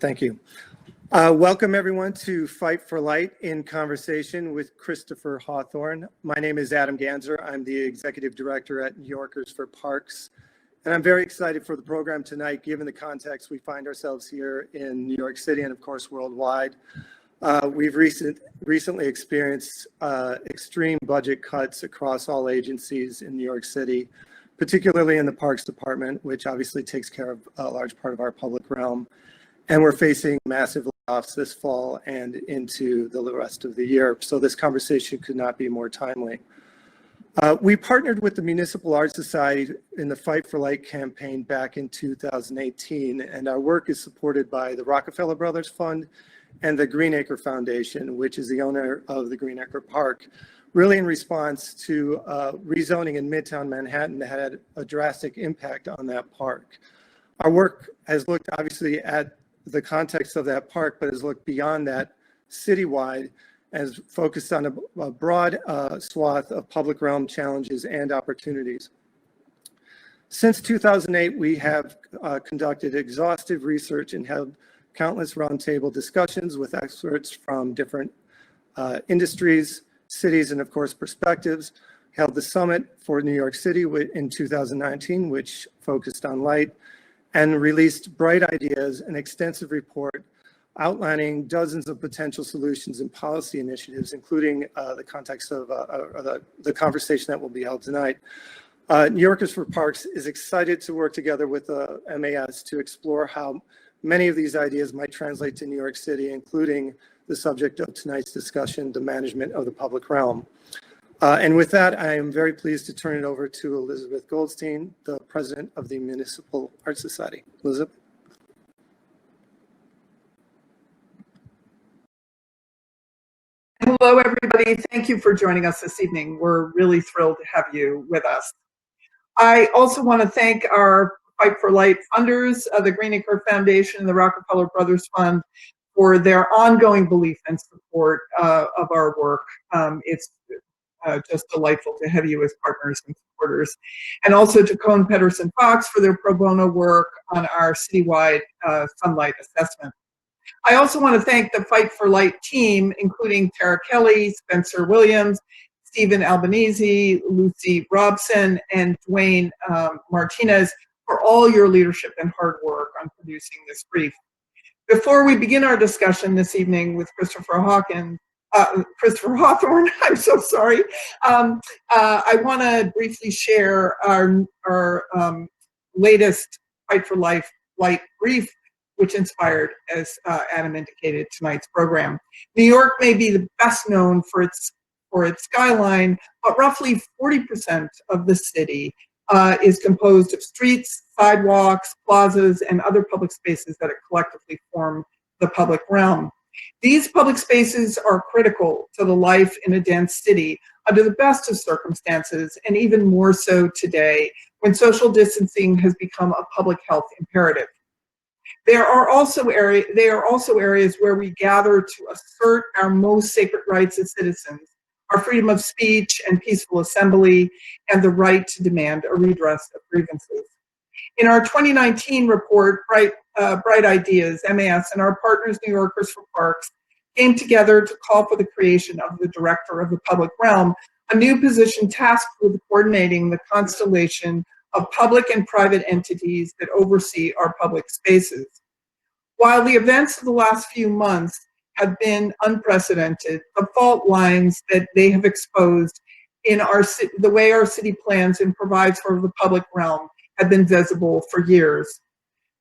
Thank you. Welcome everyone to Fight for Light in Conversation with Christopher Hawthorne. My name is Adam Ganzer. I'm the Executive Director at New Yorkers for Parks. And I'm very excited for the program tonight, given the context we find ourselves here in New York City and of course worldwide. We've recently experienced extreme budget cuts across all agencies in New York City, particularly in the Parks Department, which obviously takes care of a large part of our public realm. And we're facing massive layoffs this fall and into the rest of the year. So this conversation could not be more timely. We partnered with the Municipal Art Society in the Fight for Light campaign back in 2018, and our work is supported by the Rockefeller Brothers Fund and the Greenacre Foundation, which is the owner of the Greenacre Park, really in response to rezoning in Midtown Manhattan that had a drastic impact on that park. Our work has looked obviously at the context of that park, but has looked beyond that citywide, as focused on a broad swath of public realm challenges and opportunities. Since 2008, we have conducted exhaustive research and held countless roundtable discussions with experts from different industries, cities, and of course perspectives. Held the summit for New York City in 2019, which focused on light, and released Bright Ideas, an extensive report outlining dozens of potential solutions and policy initiatives, including the context of the conversation that will be held tonight. New Yorkers for Parks is excited to work together with MAS to explore how many of these ideas might translate to New York City, including the subject of tonight's discussion, the management of the public realm. And with that, I am very pleased to turn it over to Elizabeth Goldstein, the president of the Municipal Art Society. Elizabeth. Hello, everybody. Thank you for joining us this evening. We're really thrilled to have you with us. I also want to thank our Fight for Light funders, the Greenacre Foundation and the Rockefeller Brothers Fund, for their ongoing belief and support of our work. It's just delightful to have you as partners and supporters. And also to Cohn Pedersen Fox for their pro bono work on our citywide sunlight assessment. I also want to thank the Fight for Light team, including Tara Kelly, Spencer Williams, Stephen Albanese, Lucy Robson, and Dwayne Martinez for all your leadership and hard work on producing this brief. Before we begin our discussion this evening with Christopher Hawthorne, I'm so sorry. I want to briefly share our its Fight for Light brief, which inspired, as Adam indicated, tonight's program. New York may be the best known for its skyline, but roughly 40% of the city is composed of streets, sidewalks, plazas, and other public spaces that collectively form the public realm. These public spaces are critical to the life in a dense city under the best of circumstances, and even more so today when social distancing has become a public health imperative. They are also areas where we gather to assert our most sacred rights as citizens, our freedom of speech and peaceful assembly, and the right to demand a redress of grievances. In our 2019 report, Bright Ideas, MAS, and our partners, New Yorkers for Parks, came together to call for the creation of the Director of the Public Realm, a new position tasked with coordinating the constellation of public and private entities that oversee our public spaces. While the events of the last few months have been unprecedented, the fault lines that they have exposed in the way our city plans and provides for the public realm have been visible for years.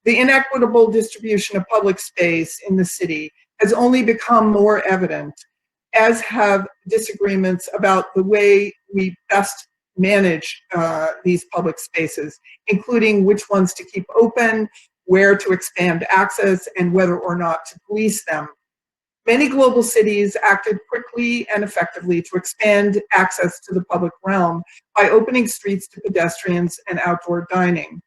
The inequitable distribution of public space in the city has only become more evident, as have disagreements about the way we best manage these public spaces, including which ones to keep open, where to expand access, and whether or not to police them. Many global cities acted quickly and effectively to expand access to the public realm by opening streets to pedestrians and outdoor dining.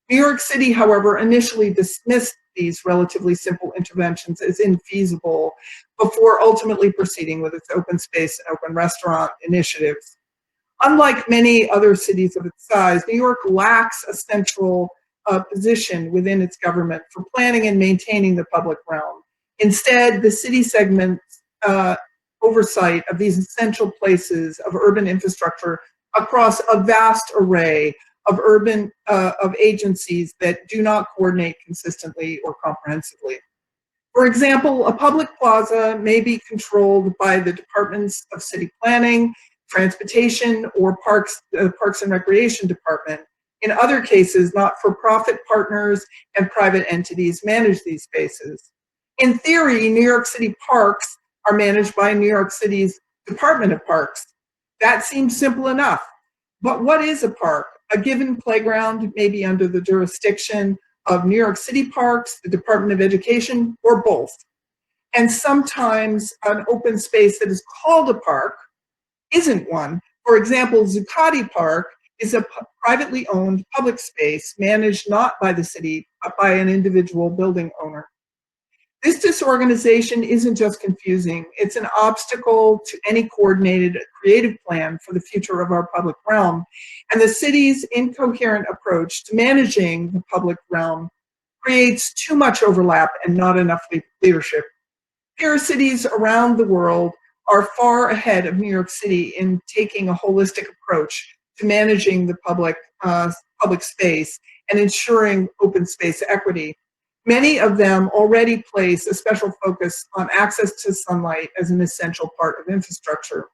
New York City, however, initially dismissed these relatively simple interventions as infeasible before ultimately proceeding with its open space and open restaurant initiatives. Unlike many other cities of its size, New York lacks a central position within its government for planning and maintaining the public realm. Instead, the city segments oversight of these essential places of urban infrastructure across a vast array of agencies that do not coordinate consistently or comprehensively. For example, a public plaza may be controlled by the departments of city planning, transportation, or Parks and Recreation Department. In other cases, not-for-profit partners and private entities manage these spaces. In theory, New York City parks are managed by New York City's Department of Parks. That seems simple enough. But what is a park? A given playground may be under the jurisdiction of New York City Parks, the Department of Education, or both. And sometimes an open space that is called a park isn't one. For example, Zuccotti Park is a privately owned public space managed not by the city, but by an individual building owner. This disorganization isn't just confusing, it's an obstacle to any coordinated creative plan for the future of our public realm. And the city's incoherent approach to managing the public realm creates too much overlap and not enough leadership. Peer cities around the world are far ahead of New York City in taking a holistic approach to managing the public space and ensuring open space equity. Many of them already place a special focus on access to sunlight as an essential part of infrastructure.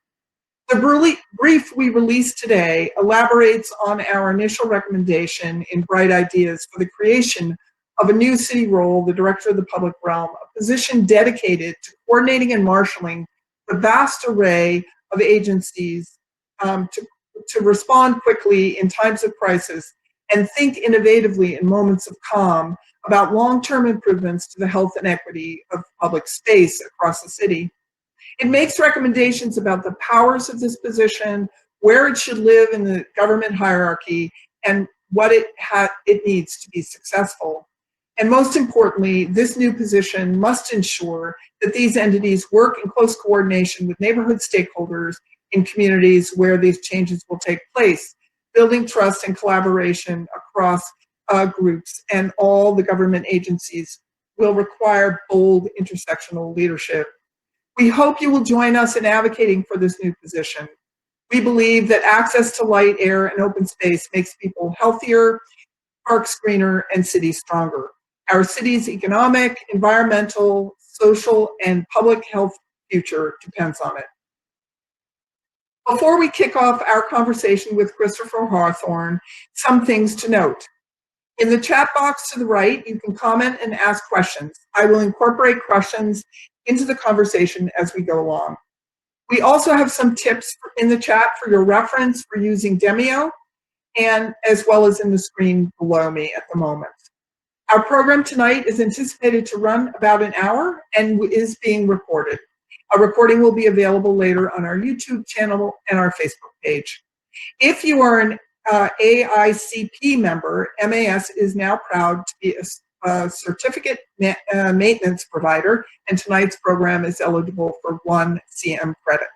The brief we released today elaborates on our initial recommendation in Bright Ideas for the creation of a new city role, the Director of the Public Realm, a position dedicated to coordinating and marshaling the vast array of agencies to respond quickly in times of crisis and think innovatively in moments of calm about long-term improvements to the health and equity of public space across the city. It makes recommendations about the powers of this position, where it should live in the government hierarchy, and what it needs to be successful. And most importantly, this new position must ensure that these entities work in close coordination with neighborhood stakeholders in communities where these changes will take place, building trust and collaboration across groups, and all the government agencies will require bold intersectional leadership. We hope you will join us in advocating for this new position. We believe that access to light, air, and open space makes people healthier, parks greener, and cities stronger. Our city's economic, environmental, social, and public health future depends on it. Before we kick off our conversation with Christopher Hawthorne, some things to note. In the chat box to the right, you can comment and ask questions. I will incorporate questions into the conversation as we go along. We also have some tips in the chat for your reference for using Demio, and as well as in the screen below me at the moment. Our program tonight is anticipated to run about an hour and is being recorded. A recording will be available later on our YouTube channel and our Facebook page. If you are an AICP member, MAS is now proud to be a certificate maintenance provider, and tonight's program is eligible for 1 CM credit.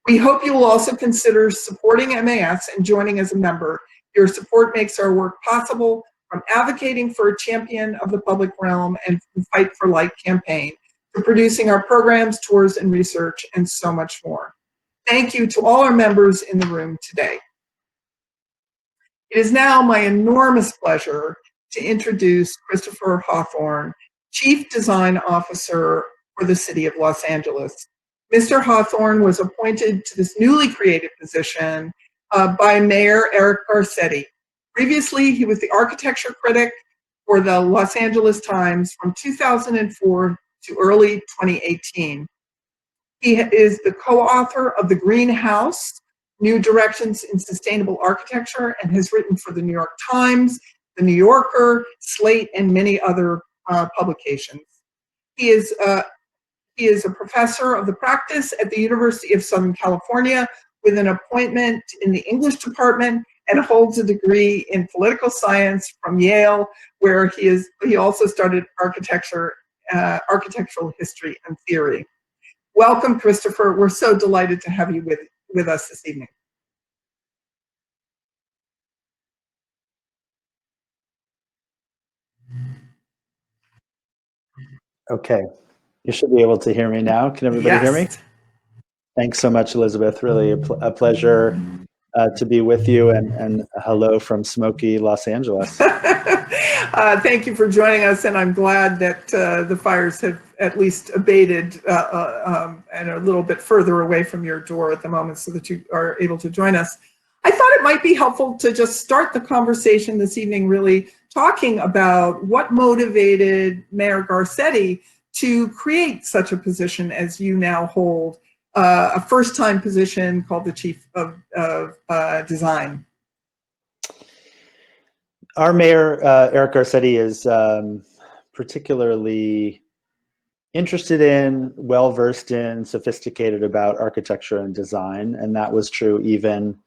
We hope you will also consider supporting MAS and joining as a member. Your support makes our work possible, from advocating for a champion of the public realm and the Fight for Light campaign, to producing our programs, tours, and research, and so much more. Thank you to all our members in the room today. It is now my enormous pleasure to introduce Christopher Hawthorne, Chief Design Officer for the City of Los Angeles. Mr. Hawthorne was appointed to this newly created position by Mayor Eric Garcetti. Previously, he was the architecture critic for the Los Angeles Times from 2004 to early 2018. He is the co-author of The Greenhouse, New Directions in Sustainable Architecture, and has written for the New York Times, the New Yorker, Slate, and many other publications. He is a professor of the practice at the University of Southern California with an appointment in the English department, and holds a degree in political science from Yale, where he also studied architectural history and theory. Welcome, Christopher. We're so delighted to have you with us this evening. Okay, you should be able to hear me now. Can everybody hear me? Yes. Thanks so much, Elizabeth. Really a pleasure to be with you, and hello from smoky Los Angeles. Thank you for joining us, and I'm glad that the fires have at least abated and are a little bit further away from your door at the moment so that you are able to join us. I thought it might be helpful to just start the conversation this evening really talking about what motivated Mayor Garcetti to create such a position as you now hold, a first-time position called the Chief of Design. Our mayor, Eric Garcetti, is particularly interested in, well-versed in, sophisticated about architecture and design, and that was true even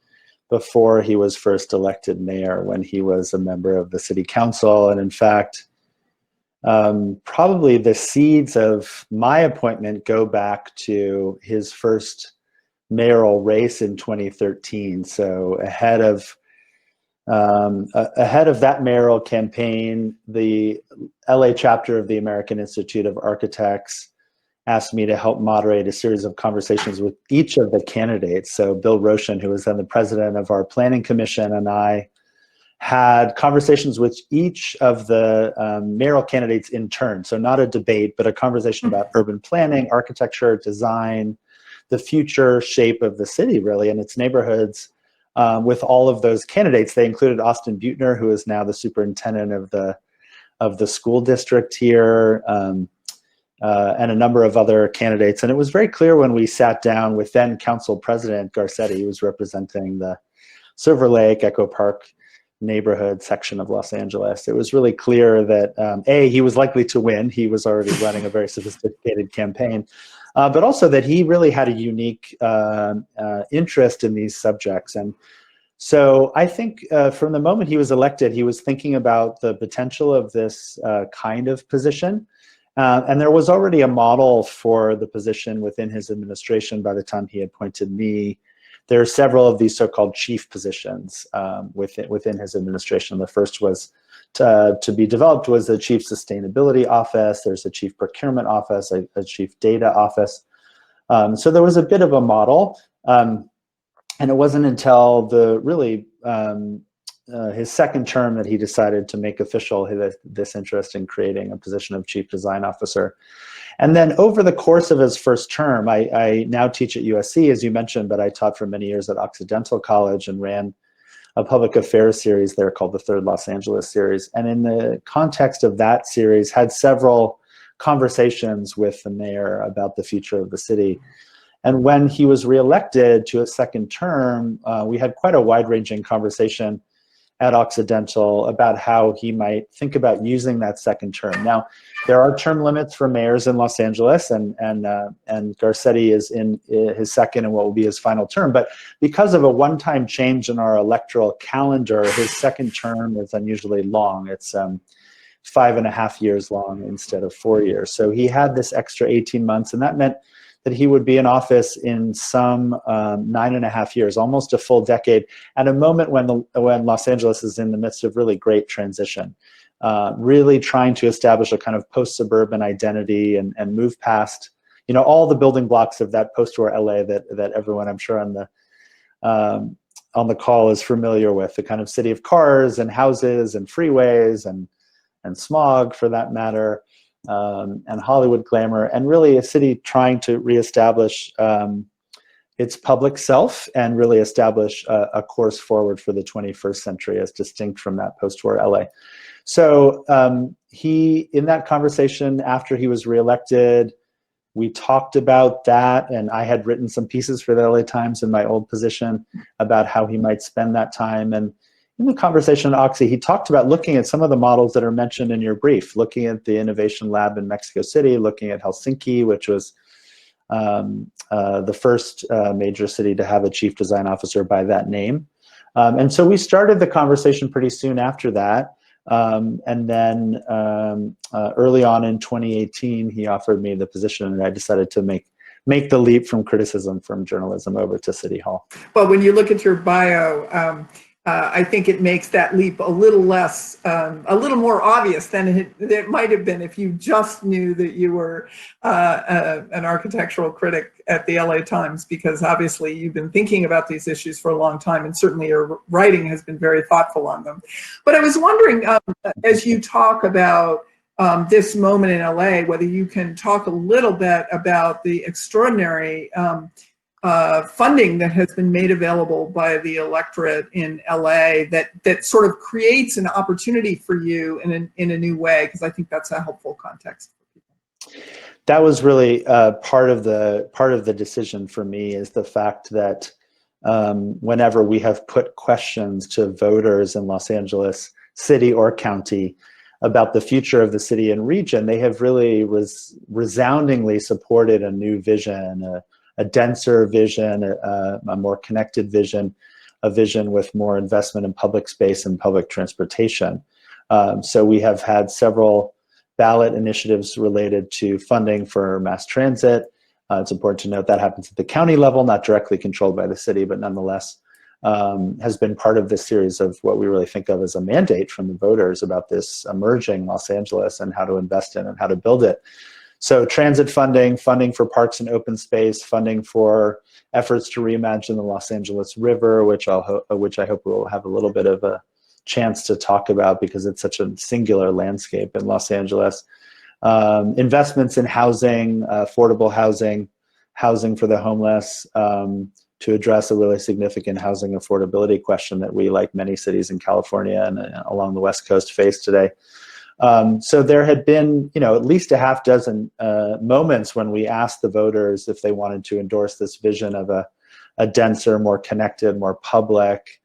before he was first elected mayor, when he was a member of the city council. And in fact, probably the seeds of my appointment go back to his first mayoral race in 2013. So ahead of that mayoral campaign, the LA chapter of the American Institute of Architects asked me to help moderate a series of conversations with each of the candidates. So Bill Roshan, who was then the president of our planning commission, and I had conversations with each of the mayoral candidates in turn. So not a debate, but a conversation about urban planning, architecture, design, the future shape of the city, really, and its neighborhoods. With all of those candidates, they included Austin Buettner, who is now the superintendent of the school district here, and a number of other candidates. And it was very clear when we sat down with then Council President Garcetti, who was representing the Silver Lake, Echo Park neighborhood section of Los Angeles. It was really clear that A, he was likely to win. He was already running a very sophisticated campaign, but also that he really had a unique interest in these subjects. And so I think from the moment he was elected, he was thinking about the potential of this kind of position. And there was already a model for the position within his administration by the time he appointed me. There are several of these so-called chief positions within his administration. The first was to be developed was the chief sustainability office. There's a chief procurement office, a chief data office. So there was a bit of a model. And it wasn't until his second term that he decided to make official this interest in creating a position of chief design officer. And then over the course of his first term, I now teach at USC, as you mentioned, but I taught for many years at Occidental College and ran a public affairs series there called the Third Los Angeles Series. And in the context of that series, had several conversations with the mayor about the future of the city. And when he was reelected to a second term, we had quite a wide-ranging conversation at Occidental about how he might think about using that second term. Now, there are term limits for mayors in Los Angeles, and Garcetti is in his second and what will be his final term. But because of a one-time change in our electoral calendar, his second term is unusually long. It's 5.5 years long instead of 4 years. So he had this extra 18 months, and that meant that he would be in office in some 9.5 years, almost a full decade, at a moment when Los Angeles is in the midst of really great transition, really trying to establish a kind of post-suburban identity and move past, all the building blocks of that post-war LA that everyone, I'm sure, on the call is familiar with, the kind of city of cars and houses and freeways and smog, for that matter. And Hollywood glamour, and really a city trying to reestablish its public self and really establish a course forward for the 21st century as distinct from that post-war LA. So in that conversation after he was reelected, we talked about that, and I had written some pieces for the LA Times in my old position about how he might spend that time. And in the conversation at Oxy, he talked about looking at some of the models that are mentioned in your brief, looking at the Innovation Lab in Mexico City, looking at Helsinki, which was the first major city to have a chief design officer by that name. And so we started the conversation pretty soon after that. And then early on in 2018, he offered me the position, and I decided to make the leap from criticism from journalism over to City Hall. Well, when you look at your bio, I think it makes that leap a little less, a little more obvious than it might have been if you just knew that you were an architectural critic at the LA Times, because obviously you've been thinking about these issues for a long time, and certainly your writing has been very thoughtful on them. But I was wondering, as you talk about this moment in LA, whether you can talk a little bit about the extraordinary funding that has been made available by the electorate in LA that sort of creates an opportunity for you in a new way, because I think that's a helpful context for people. That was really part of the decision for me, is the fact that whenever we have put questions to voters in Los Angeles City or County about the future of the city and region, they have really resoundingly supported a new vision, a denser vision, a more connected vision, a vision with more investment in public space and public transportation. So we have had several ballot initiatives related to funding for mass transit. It's important to note that happens at the county level, not directly controlled by the city, but nonetheless has been part of this series of what we really think of as a mandate from the voters about this emerging Los Angeles and how to invest in and how to build it. So transit funding, funding for parks and open space, funding for efforts to reimagine the Los Angeles River, which I hope we'll have a little bit of a chance to talk about because it's such a singular landscape in Los Angeles. Investments in housing, affordable housing, housing for the homeless, to address a really significant housing affordability question that we, like many cities in California and along the West Coast, face today. So there had been, at least a half dozen moments when we asked the voters if they wanted to endorse this vision of a denser, more connected, more public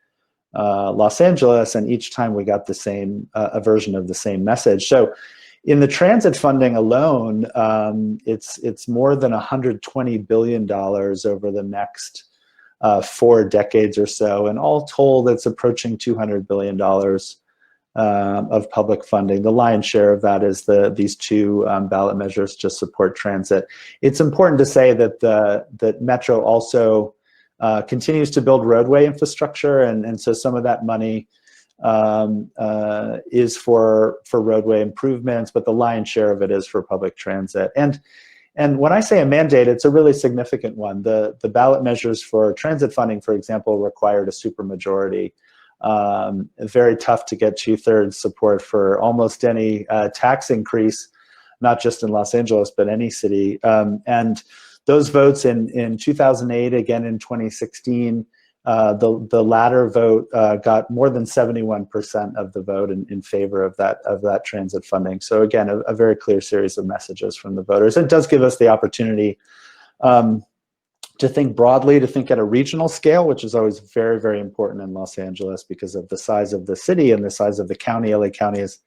Los Angeles, and each time we got the same, a version of the same message. So in the transit funding alone, it's more than $120 billion over the next 4 decades or so, and all told, it's approaching $200 billion of public funding. The lion's share of that is these 2 ballot measures to support transit. It's important to say that that Metro also continues to build roadway infrastructure, and so some of that money is for roadway improvements, but the lion's share of it is for public transit. And when I say a mandate, it's a really significant one. The ballot measures for transit funding, for example, required a supermajority. Very tough to get 2/3 support for almost any tax increase, not just in Los Angeles, but any city. And those votes in 2008, again in 2016, the latter vote got more than 71% of the vote in favor of that transit funding. So again, a very clear series of messages from the voters. It does give us the opportunity to think broadly, to think at a regional scale, which is always very, very important in Los Angeles because of the size of the city and the size of the county. LA County is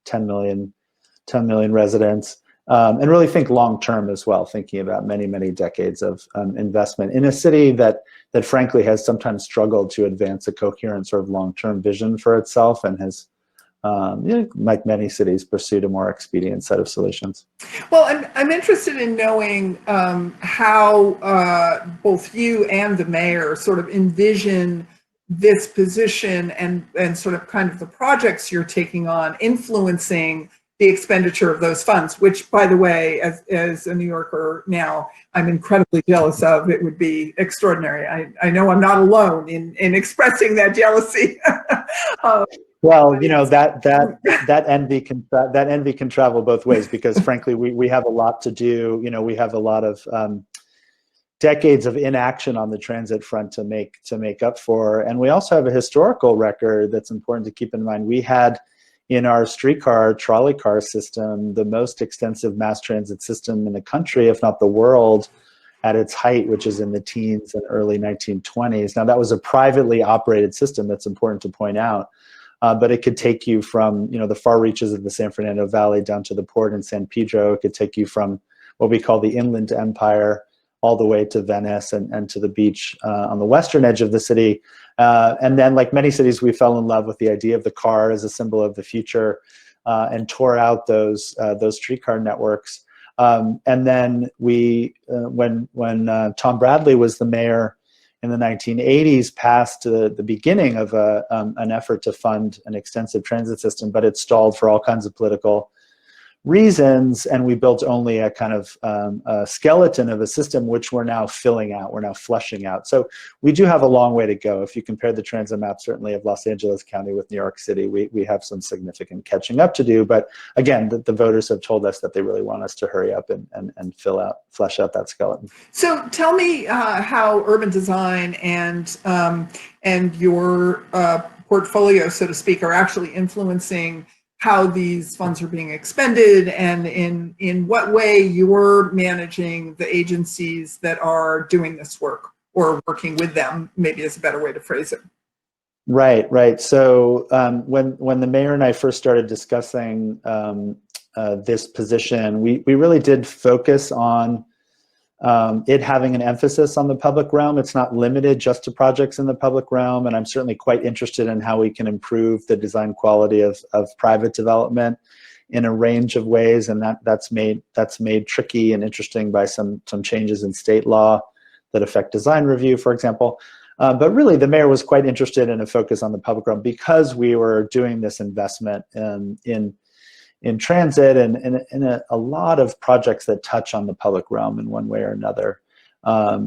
10 million residents. And really think long-term as well, thinking about many, many decades of investment in a city that frankly has sometimes struggled to advance a coherent sort of long-term vision for itself and has, like many cities, pursued a more expedient set of solutions. Well, I'm interested in knowing how both you and the mayor sort of envision this position and sort of kind of the projects you're taking on influencing the expenditure of those funds, which, by the way, as a New Yorker now, I'm incredibly jealous of. It would be extraordinary. I know I'm not alone in expressing that jealousy. Well, that envy can travel both ways because, frankly, we have a lot to do. We have a lot of decades of inaction on the transit front to make up for, and we also have a historical record that's important to keep in mind. We had, in our streetcar trolley car system, the most extensive mass transit system in the country, if not the world, at its height, which is in the teens and early 1920s. Now, that was a privately operated system, that's important to point out, but it could take you from the far reaches of the San Fernando Valley down to the port in San Pedro. It could take you from what we call the Inland Empire all the way to Venice and to the beach on the western edge of the city. And then, like many cities, we fell in love with the idea of the car as a symbol of the future and tore out those streetcar networks. And then we, when Tom Bradley was the mayor in the 1980s passed the beginning of an effort to fund an extensive transit system, but it stalled for all kinds of political reasons, and we built only a kind of a skeleton of a system which we're now filling out, we're now fleshing out. So we do have a long way to go. If you compare the transit map certainly of Los Angeles County with New York City, we have some significant catching up to do, but again, the voters have told us that they really want us to hurry up and flesh out that skeleton. So tell me how urban design and your portfolio, so to speak, are actually influencing how these funds are being expended, and in what way you're managing the agencies that are doing this work, or working with them, maybe is a better way to phrase it. Right. So when the mayor and I first started discussing this position, we really did focus on it having an emphasis on the public realm. It's not limited just to projects in the public realm, and I'm certainly quite interested in how we can improve the design quality of private development in a range of ways, and that's made tricky and interesting by some changes in state law that affect design review, for example. But really, the mayor was quite interested in a focus on the public realm because we were doing this investment in transit and in a lot of projects that touch on the public realm in one way or another.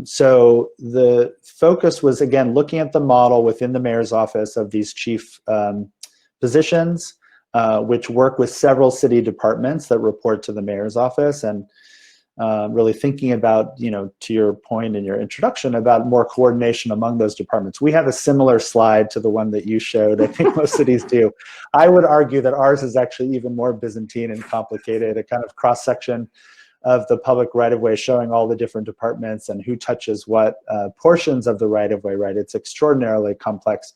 So the focus was, again, looking at the model within the mayor's office of these chief positions, which work with several city departments that report to the mayor's office, and really thinking about, to your point in your introduction, about more coordination among those departments. We have a similar slide to the one that you showed. I think most cities do. I would argue that ours is actually even more Byzantine and complicated, a kind of cross-section of the public right-of-way showing all the different departments and who touches what portions of the right-of-way, right? It's extraordinarily complex.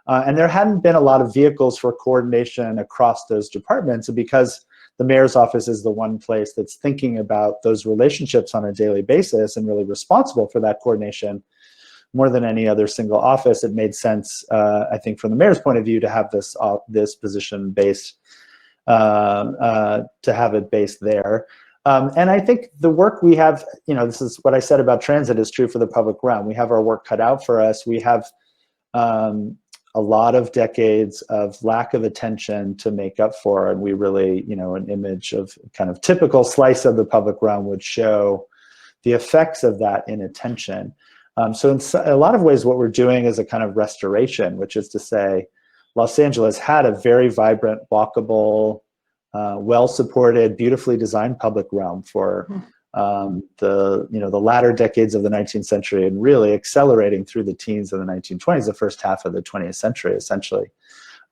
And there hadn't been a lot of vehicles for coordination across those departments, because the mayor's office is the one place that's thinking about those relationships on a daily basis and really responsible for that coordination more than any other single office. It made sense, I think, from the mayor's point of view, to have this position based, to have it based there. And I think the work we have, this is what I said about transit is true for the public realm. We have our work cut out for us. We have a lot of decades of lack of attention to make up for, and we really, an image of kind of typical slice of the public realm would show the effects of that inattention. So in a lot of ways, what we're doing is a kind of restoration, which is to say, Los Angeles had a very vibrant, walkable, well-supported, beautifully designed public realm for the latter decades of the 19th century, and really accelerating through the teens of the 1920s, the first half of the 20th century, essentially.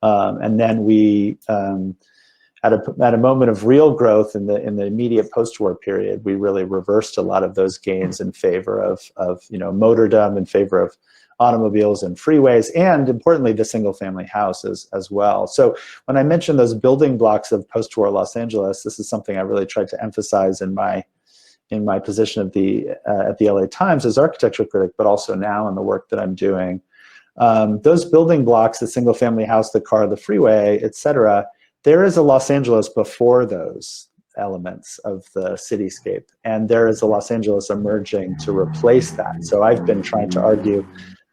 And then we, at a moment of real growth in the immediate post-war period, we really reversed a lot of those gains in favor of motordom, in favor of automobiles and freeways, and importantly, the single-family house as well. So when I mentioned those building blocks of post-war Los Angeles, this is something I really tried to emphasize in my position at the LA Times as architecture critic, but also now in the work that I'm doing. Those building blocks, the single family house, the car, the freeway, et cetera, there is a Los Angeles before those elements of the cityscape. And there is a Los Angeles emerging to replace that. So I've been trying to argue,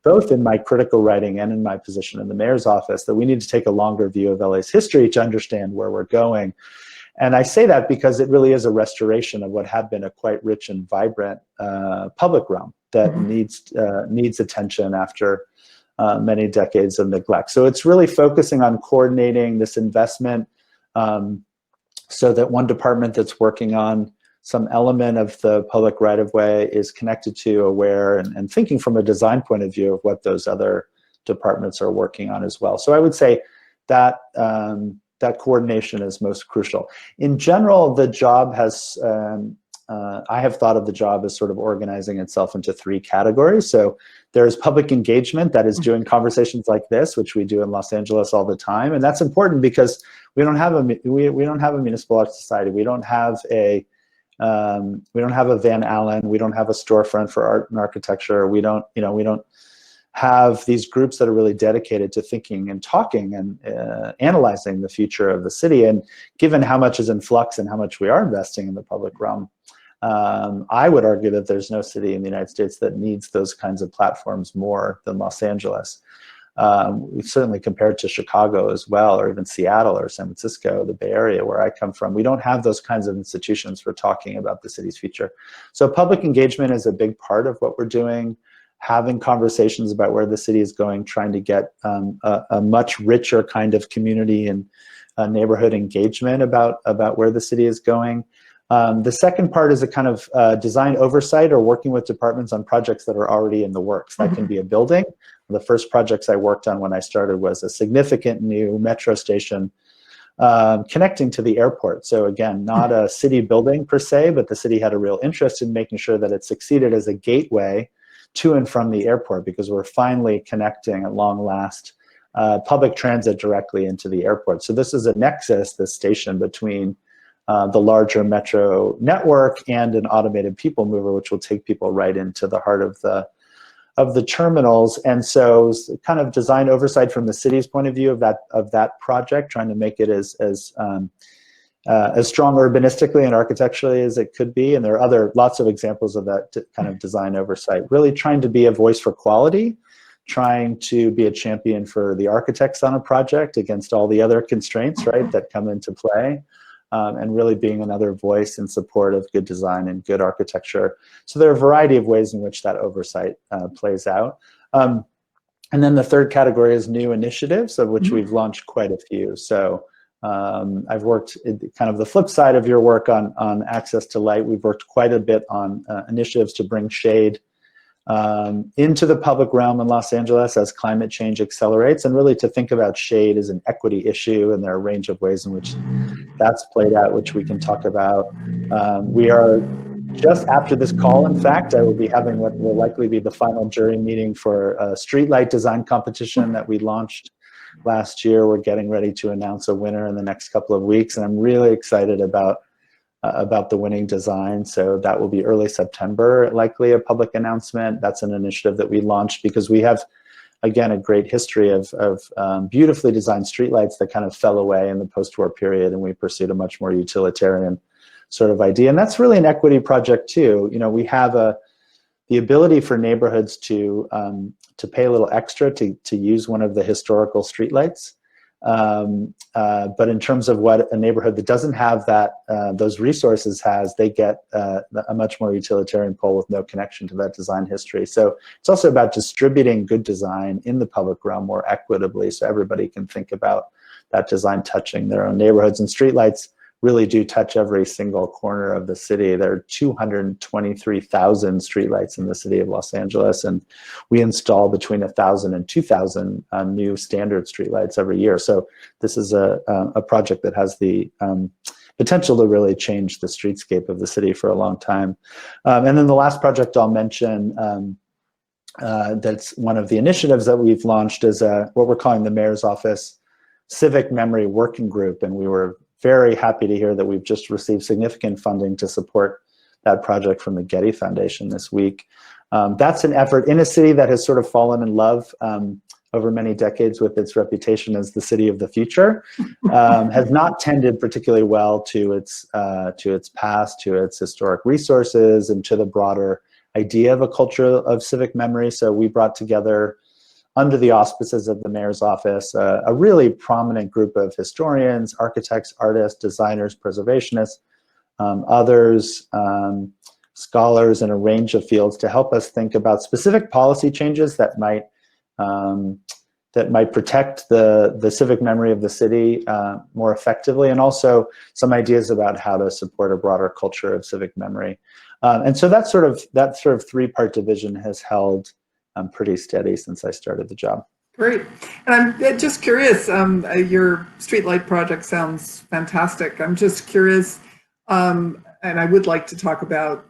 both in my critical writing and in my position in the mayor's office, that we need to take a longer view of LA's history to understand where we're going. And I say that because it really is a restoration of what had been a quite rich and vibrant public realm that needs attention after many decades of neglect. So it's really focusing on coordinating this investment so that one department that's working on some element of the public right-of-way is connected to, aware, and thinking from a design point of view of what those other departments are working on as well. So I would say that that coordination is most crucial. In general, the job has, I have thought of the job as sort of organizing itself into three categories. So there's public engagement, that is doing conversations like this, which we do in Los Angeles all the time. And that's important because we don't have a municipal art society. We don't have a Van Allen. We don't have a storefront for art and architecture. We don't have these groups that are really dedicated to thinking and talking and analyzing the future of the city. And given how much is in flux and how much we are investing in the public realm, I would argue that there's no city in the United States that needs those kinds of platforms more than Los Angeles. We certainly compared to Chicago as well, or even Seattle or San Francisco, the Bay Area where I come from. We don't have those kinds of institutions for talking about the city's future. So public engagement is a big part of what we're doing, having conversations about where the city is going, trying to get a much richer kind of community and neighborhood engagement about where the city is going. The second part is a kind of design oversight or working with departments on projects that are already in the works. That can be a building. The first projects I worked on when I started was a significant new metro station connecting to the airport. So again, not a city building per se, but the city had a real interest in making sure that it succeeded as a gateway to and from the airport, because we're finally connecting at long last public transit directly into the airport. So this is a nexus, this station, between the larger metro network and an automated people mover, which will take people right into the heart of the terminals. And so kind of design oversight from the city's point of view of that project, trying to make it as strong urbanistically and architecturally as it could be. And there are lots of examples of that kind of design oversight, really trying to be a voice for quality, trying to be a champion for the architects on a project against all the other constraints, right, that come into play. And really being another voice in support of good design and good architecture. So there are a variety of ways in which that oversight plays out. And then the third category is new initiatives, of which we've launched quite a few. So I've worked kind of the flip side of your work on access to light. We've worked quite a bit on initiatives to bring shade into the public realm in Los Angeles as climate change accelerates, and really to think about shade as an equity issue. And there are a range of ways in which that's played out, which we can talk about. We are just after this call, in fact, I will be having what will likely be the final jury meeting for a streetlight design competition that we launched last year. We're getting ready to announce a winner in the next couple of weeks, and I'm really excited about the winning design. So that will be early September, likely a public announcement. That's an initiative that we launched because we have, again, a great history of beautifully designed streetlights that kind of fell away in the post-war period, and we pursued a much more utilitarian sort of idea. And that's really an equity project too. You know, we have the ability for neighborhoods to pay a little extra to use one of the historical streetlights. But in terms of what a neighborhood that doesn't have those resources has, they get a much more utilitarian pole with no connection to that design history. So it's also about distributing good design in the public realm more equitably, so everybody can think about that design touching their own neighborhoods. And streetlights really do touch every single corner of the city. There are 223,000 streetlights in the city of Los Angeles, and we install between 1,000 and 2,000 new standard streetlights every year. So this is a project that has the potential to really change the streetscape of the city for a long time. And then the last project I'll mention, that's one of the initiatives that we've launched, is what we're calling the Mayor's Office Civic Memory Working Group, and we were very happy to hear that we've just received significant funding to support that project from the Getty Foundation this week. That's an effort in a city that has sort of fallen in love over many decades with its reputation as the city of the future, has not tended particularly well to its past, to its historic resources, and to the broader idea of a culture of civic memory. So we brought together, under the auspices of the Mayor's Office, a really prominent group of historians, architects, artists, designers, preservationists, others, scholars in a range of fields, to help us think about specific policy changes that might protect the civic memory of the city more effectively, and also some ideas about how to support a broader culture of civic memory. And so that sort of three-part division has held pretty steady since I started the job. Great. And I'm just curious, your streetlight project sounds fantastic. I'm just curious, and I would like to talk about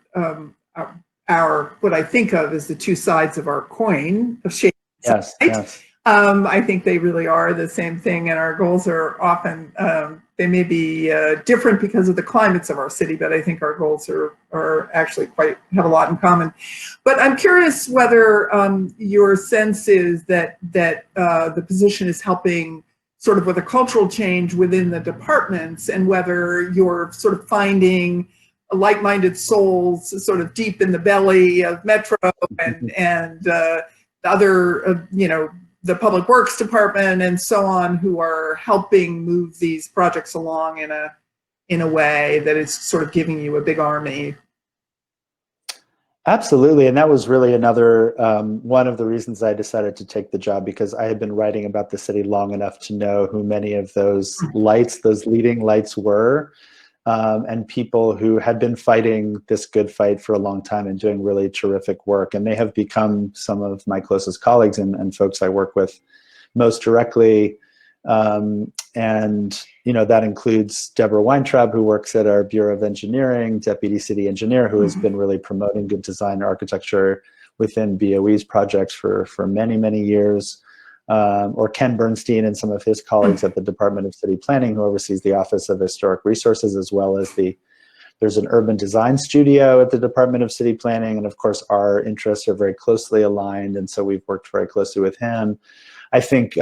what I think of as the two sides of our coin of shade. Yes, yes. I think they really are the same thing, and our goals are often, they may be different because of the climates of our city, but I think our goals are actually have a lot in common. But I'm curious whether your sense is that the position is helping sort of with a cultural change within the departments, and whether you're sort of finding like-minded souls sort of deep in the belly of Metro and other, the Public Works Department and so on, who are helping move these projects along in a way that is sort of giving you a big army. Absolutely, and that was really another one of the reasons I decided to take the job, because I had been writing about the city long enough to know who many of those lights, those leading lights were, and people who had been fighting this good fight for a long time and doing really terrific work. And they have become some of my closest colleagues and folks I work with most directly. And that includes Deborah Weintraub, who works at our Bureau of Engineering, Deputy City Engineer, who has been really promoting good design and architecture within BOE's projects for many, many years. Or Ken Bernstein and some of his colleagues at the Department of City Planning, who oversees the Office of Historic Resources, as well as there's an urban design studio at the Department of City Planning. And of course, our interests are very closely aligned. And so we've worked very closely with him. I think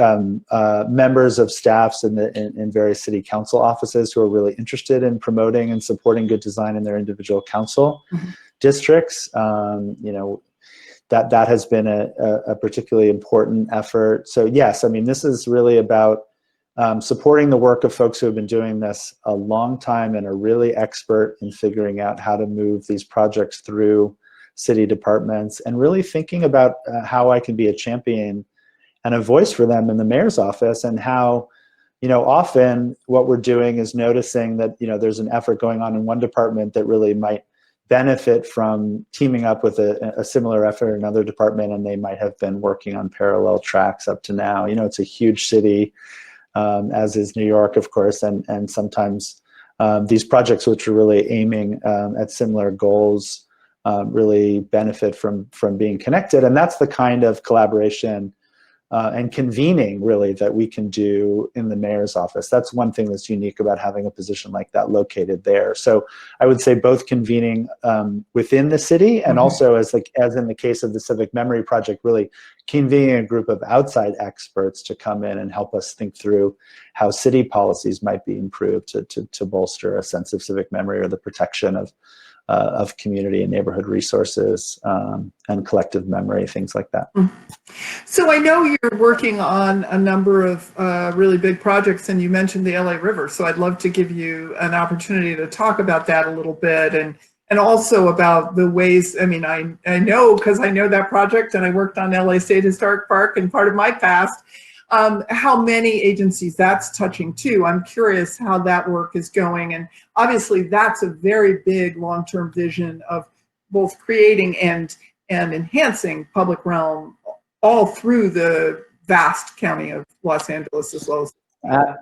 members of staffs in various city council offices who are really interested in promoting and supporting good design in their individual council districts, that has been a particularly important effort. So yes, I mean, this is really about supporting the work of folks who have been doing this a long time and are really expert in figuring out how to move these projects through city departments, and really thinking about how I can be a champion and a voice for them in the mayor's office, and how, often what we're doing is noticing that, there's an effort going on in one department that really might benefit from teaming up with a similar effort in another department, and they might have been working on parallel tracks up to now. It's a huge city, as is New York, of course, and sometimes these projects, which are really aiming at similar goals, really benefit from being connected. And that's the kind of collaboration and convening, really, that we can do in the mayor's office. That's one thing that's unique about having a position like that located there. So I would say both convening within the city, and also, as in the case of the Civic Memory Project, really convening a group of outside experts to come in and help us think through how city policies might be improved to bolster a sense of civic memory, or the protection of community and neighborhood resources, and collective memory, things like that. So I know you're working on a number of really big projects, and you mentioned the LA River. So I'd love to give you an opportunity to talk about that a little bit, and also about the ways, I mean, I know, because I know that project, and I worked on LA State Historic Park and part of my past, how many agencies that's touching too. I'm curious how that work is going. And obviously that's a very big long-term vision of both creating and enhancing public realm all through the vast county of Los Angeles, as well as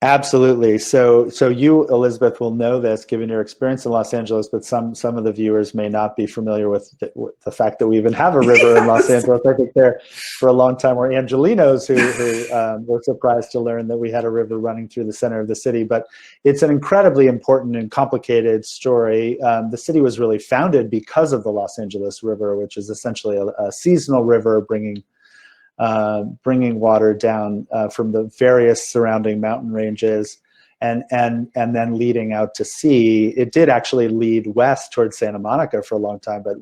Absolutely. So you, Elizabeth, will know this given your experience in Los Angeles, but some of the viewers may not be familiar with the fact that we even have a river in Los Angeles. I think there for a long time were Angelinos who were surprised to learn that we had a river running through the center of the city. But it's an incredibly important and complicated story. The city was really founded because of the Los Angeles River, which is essentially a seasonal river bringing water down from the various surrounding mountain ranges, and then leading out to sea. It did actually lead west towards Santa Monica for a long time, but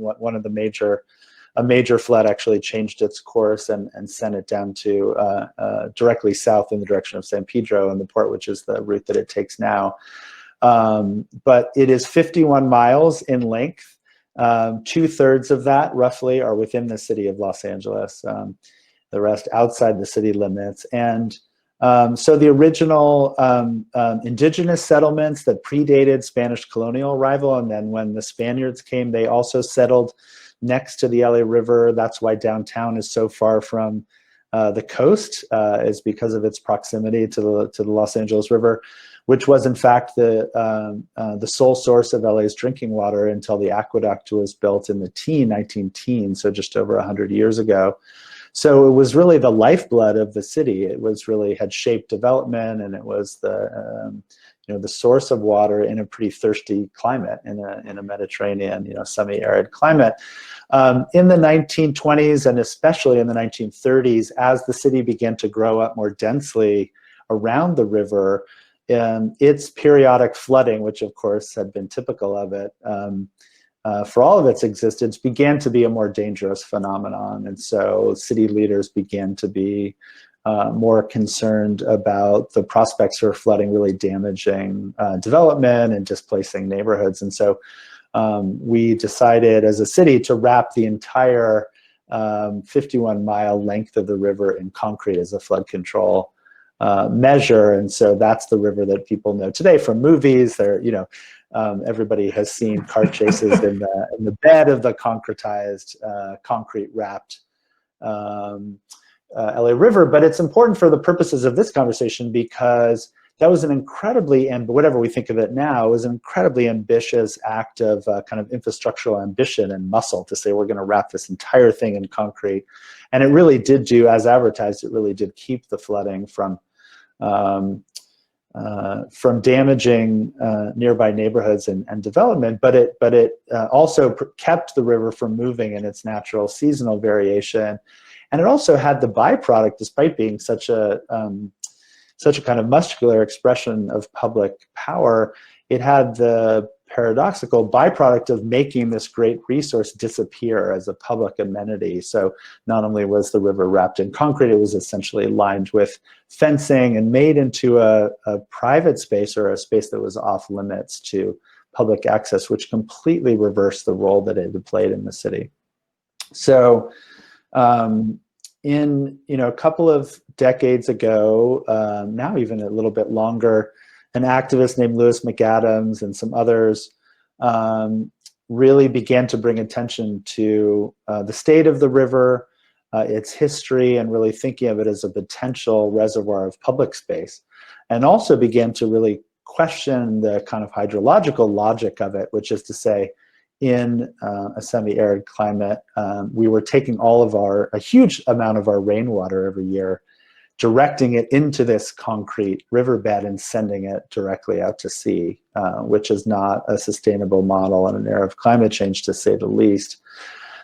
a major flood actually changed its course and sent it down to directly south in the direction of San Pedro and the port, which is the route that it takes now. But it is 51 miles in length. 2/3 of that, roughly, are within the city of Los Angeles. The rest outside the city limits. And so the original indigenous settlements that predated Spanish colonial arrival, and then when the Spaniards came, they also settled next to the LA River. That's why downtown is so far from the coast, is because of its proximity to the Los Angeles River, which was in fact the sole source of LA's drinking water until the aqueduct was built in the 19 so just over 100 years ago. So it was really the lifeblood of the city. It was really had shaped development, and it was the source of water in a pretty thirsty climate, in a Mediterranean, semi-arid climate. In the 1920s and especially in the 1930s, as the city began to grow up more densely around the river, its periodic flooding, which of course had been typical of it for all of its existence, began to be a more dangerous phenomenon. And so city leaders began to be more concerned about the prospects for flooding really damaging development and displacing neighborhoods. And so we decided as a city to wrap the entire 51-mile length of the river in concrete as a flood control measure. And so that's the river that people know today from movies. There, everybody has seen car chases in the bed of the concretized, concrete wrapped LA River. But it's important for the purposes of this conversation because that was an incredibly, and whatever we think of it now, was an incredibly ambitious act of kind of infrastructural ambition and muscle to say we're going to wrap this entire thing in concrete. And it really did do, as advertised, it really did keep the flooding from damaging nearby neighborhoods and development, but it also kept the river from moving in its natural seasonal variation. And it also had the byproduct, despite being such a kind of muscular expression of public power, it had the paradoxical byproduct of making this great resource disappear as a public amenity. So not only was the river wrapped in concrete, it was essentially lined with fencing and made into a private space, or a space that was off limits to public access, which completely reversed the role that it had played in the city. So in a couple of decades ago, now even a little bit longer, an activist named Lewis McAdams and some others really began to bring attention to the state of the river, its history, and really thinking of it as a potential reservoir of public space, and also began to really question the kind of hydrological logic of it, which is to say, in a semi-arid climate, we were taking a huge amount of our rainwater every year, directing it into this concrete riverbed and sending it directly out to sea, which is not a sustainable model in an era of climate change, to say the least.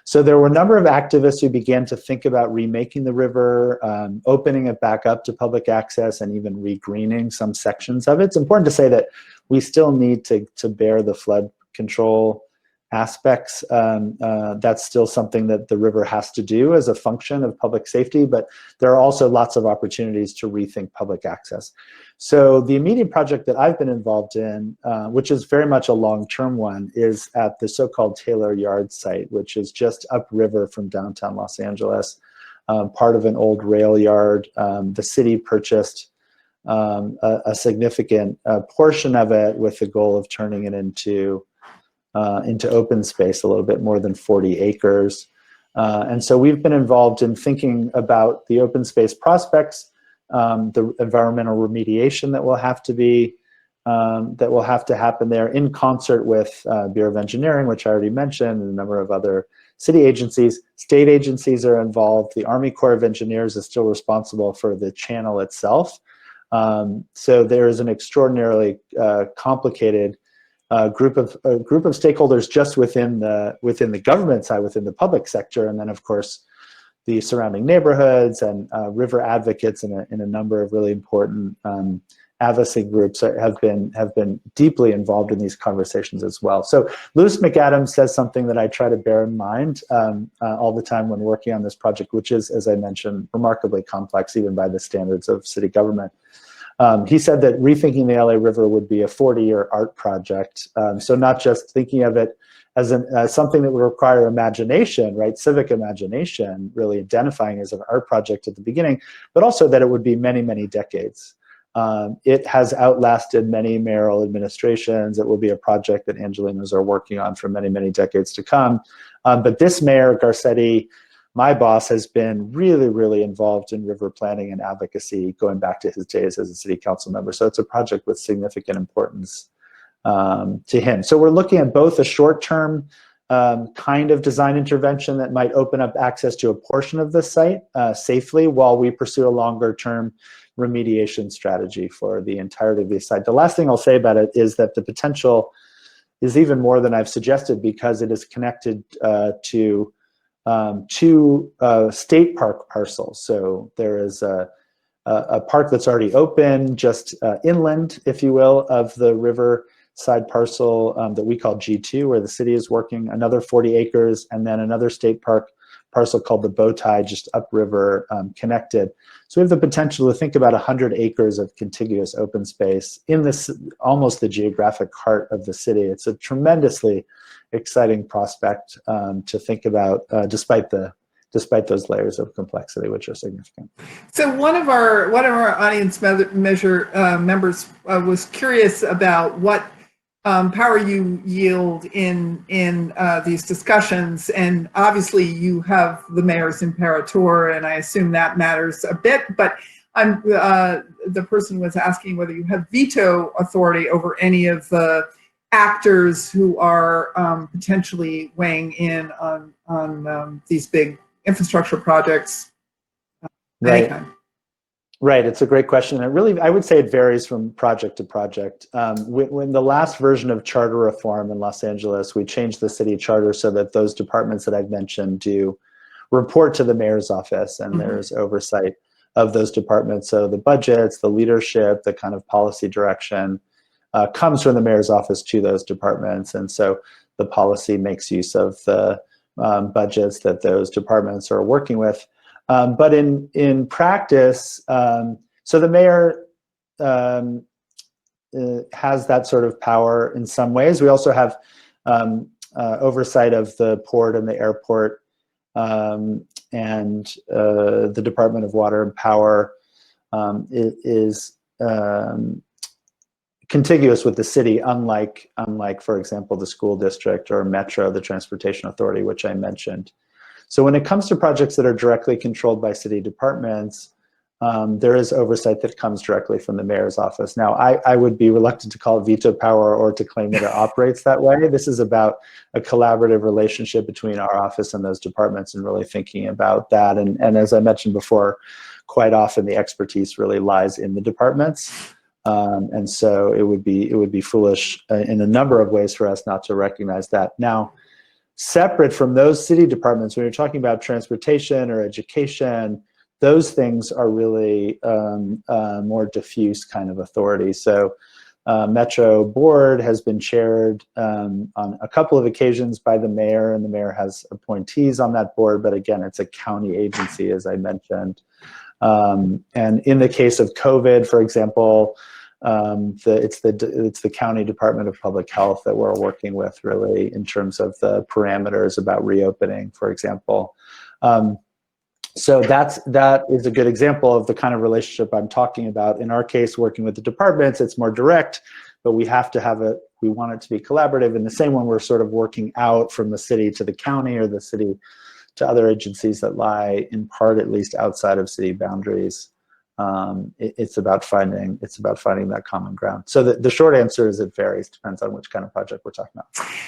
So there were a number of activists who began to think about remaking the river, opening it back up to public access, and even regreening some sections of it. It's important to say that we still need to bear the flood control aspects. That's still something that the river has to do as a function of public safety, but there are also lots of opportunities to rethink public access. So the immediate project that I've been involved in, which is very much a long-term one, is at the so-called Taylor Yard site, which is just upriver from downtown Los Angeles, part of an old rail yard. The city purchased a significant portion of it with the goal of turning it into open space, a little bit more than 40 acres. And so we've been involved in thinking about the open space prospects, the environmental remediation that will have to happen there in concert with Bureau of Engineering, which I already mentioned, and a number of other city agencies. State agencies are involved. The Army Corps of Engineers is still responsible for the channel itself. So there is an extraordinarily complicated group of stakeholders just within the government side, within the public sector, and then of course the surrounding neighborhoods and river advocates in a number of really important advocacy groups have been deeply involved in these conversations as well. So Lewis McAdams says something that I try to bear in mind all the time when working on this project, which is, as I mentioned, remarkably complex even by the standards of city government. He said that rethinking the LA River would be a 40-year art project. So not just thinking of it as something that would require imagination, right, civic imagination, really identifying as an art project at the beginning, but also that it would be many, many decades. It has outlasted many mayoral administrations. It will be a project that Angelenos are working on for many, many decades to come. But this mayor, Garcetti, my boss, has been really, really involved in river planning and advocacy going back to his days as a city council member. So it's a project with significant importance to him. So we're looking at both a short-term kind of design intervention that might open up access to a portion of the site safely while we pursue a longer-term remediation strategy for the entirety of the site. The last thing I'll say about it is that the potential is even more than I've suggested because it is connected to two state park parcels. So there is a park that's already open, just inland, if you will, of the riverside parcel that we call G2, where the city is working, another 40 acres, and then another state park parcel called the Bogotá, just upriver, connected. So we have the potential to think about 100 acres of contiguous open space in this almost the geographic heart of the city. It's a tremendously exciting prospect to think about, despite those layers of complexity, which are significant. So one of our audience members was curious about what power you yield in these discussions, and obviously you have the mayor's imperator, and I assume that matters a bit. But the person was asking whether you have veto authority over any of the actors who are potentially weighing in on these big infrastructure projects. Right. Right, it's a great question. And I would say it varies from project to project. When the last version of charter reform in Los Angeles, we changed the city charter so that those departments that I've mentioned do report to the mayor's office, and there's oversight of those departments. So the budgets, the leadership, the kind of policy direction comes from the mayor's office to those departments. And so the policy makes use of the budgets that those departments are working with. But in practice, so the mayor has that sort of power in some ways. We also have oversight of the port and the airport, and the Department of Water and Power is contiguous with the city, unlike, for example, the school district or Metro, the transportation authority, which I mentioned. So when it comes to projects that are directly controlled by city departments, there is oversight that comes directly from the mayor's office. Now, I would be reluctant to call it veto power or to claim that it operates that way. This is about a collaborative relationship between our office and those departments, and really thinking about that. And as I mentioned before, quite often the expertise really lies in the departments. And so it would be foolish in a number of ways for us not to recognize that. Now, separate from those city departments, when you're talking about transportation or education, those things are really more diffuse kind of authority. So Metro Board has been chaired on a couple of occasions by the mayor, and the mayor has appointees on that board, but again, it's a county agency, as I mentioned. And in the case of COVID, for example, it's the County Department of Public Health that we're working with, really, in terms of the parameters about reopening, for example. So that is a good example of the kind of relationship I'm talking about. In our case, working with the departments, it's more direct, but we have to have it. We want it to be collaborative. In the same one, we're sort of working out from the city to the county, or the city to other agencies that lie, in part at least, outside of city boundaries. It's about finding that common ground. So the short answer is it varies, depends on which kind of project we're talking about.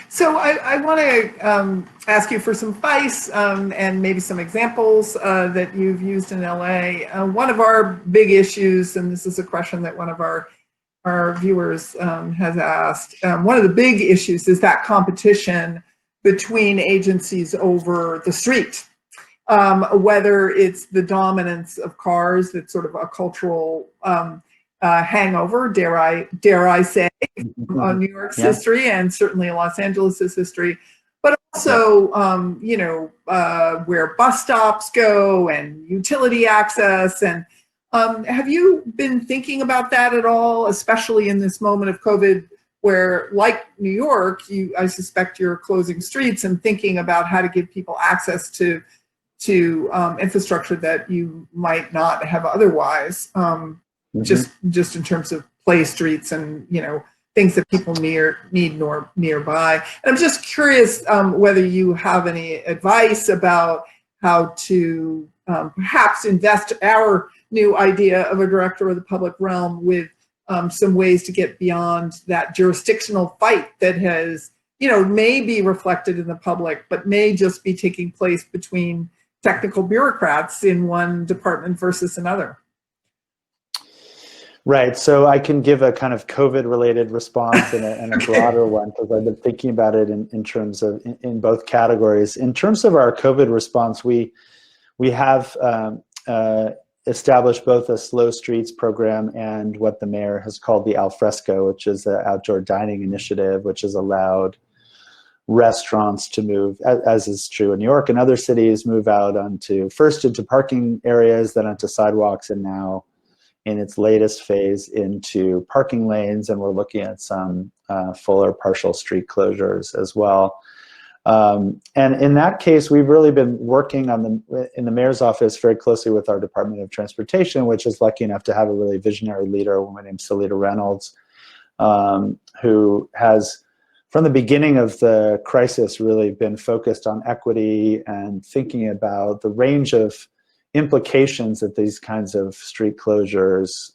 So I want to ask you for some advice and maybe some examples that you've used in LA. One of our big issues, and this is a question that one of our viewers has asked, one of the big issues is that competition between agencies over the street. Whether it's the dominance of cars, that's sort of a cultural hangover, dare I say, on New York's history, and certainly Los Angeles's history, but also, where bus stops go and utility access. And have you been thinking about that at all, especially in this moment of COVID, where, like New York, I suspect you're closing streets and thinking about how to give people access to infrastructure that you might not have otherwise, just in terms of play streets and things that people need nearby. And I'm just curious whether you have any advice about how to perhaps invest our new idea of a director of the public realm with some ways to get beyond that jurisdictional fight that has, may be reflected in the public, but may just be taking place between technical bureaucrats in one department versus another. Right. So I can give a kind of COVID-related response and a broader one, because I've been thinking about it in terms of in both categories. In terms of our COVID response, we have established both a slow streets program and what the mayor has called the Alfresco, which is an outdoor dining initiative, which has allowed restaurants to move, as is true in New York and other cities, move out first into parking areas, then onto sidewalks, and now in its latest phase into parking lanes. And we're looking at some full or partial street closures as well. And in that case, we've really been working in the mayor's office very closely with our Department of Transportation, which is lucky enough to have a really visionary leader, a woman named Salita Reynolds, who has, from the beginning of the crisis, really been focused on equity and thinking about the range of implications that these kinds of street closures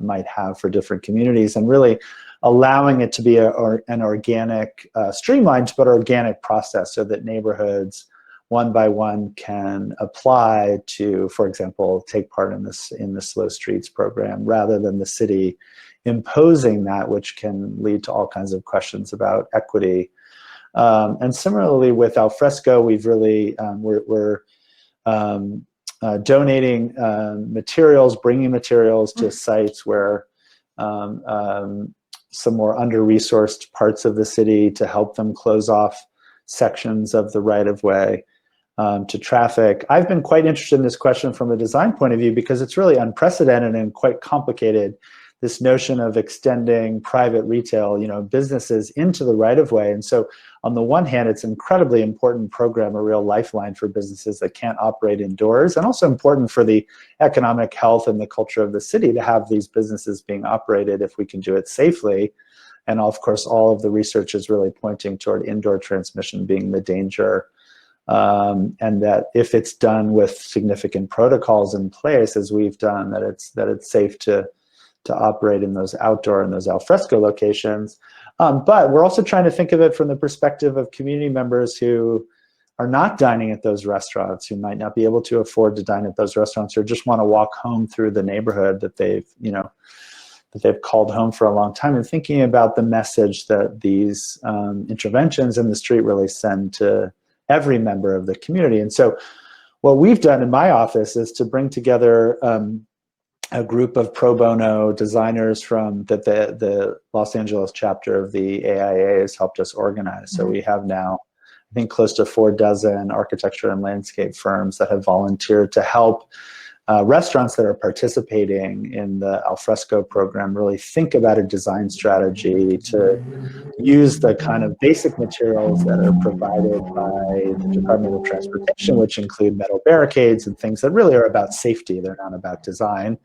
might have for different communities, and really allowing it to be an organic, streamlined but organic process, so that neighborhoods one by one can apply to, for example, take part in the Slow Streets program, rather than the city imposing that, which can lead to all kinds of questions about equity. And similarly with Alfresco, we've really, we're donating materials, bringing materials to sites where some more under-resourced parts of the city, to help them close off sections of the right-of-way to traffic. I've been quite interested in this question from a design point of view, because it's really unprecedented and quite complicated, this notion of extending private retail, businesses into the right-of-way. And so on the one hand, it's an incredibly important program, a real lifeline for businesses that can't operate indoors, and also important for the economic health and the culture of the city to have these businesses being operated if we can do it safely. And of course, all of the research is really pointing toward indoor transmission being the danger. And that if it's done with significant protocols in place, as we've done, that it's safe to operate in those outdoor and those alfresco locations. But we're also trying to think of it from the perspective of community members who are not dining at those restaurants, who might not be able to afford to dine at those restaurants, or just want to walk home through the neighborhood that they've called home for a long time, and thinking about the message that these interventions in the street really send to every member of the community. And so what we've done in my office is to bring together a group of pro bono designers from the Los Angeles chapter of the AIA has helped us organize. So we have now, I think, close to 4 architecture and landscape firms that have volunteered to help restaurants that are participating in the Alfresco program really think about a design strategy to use the kind of basic materials that are provided by the Department of Transportation, which include metal barricades and things that really are about safety. They're not about design,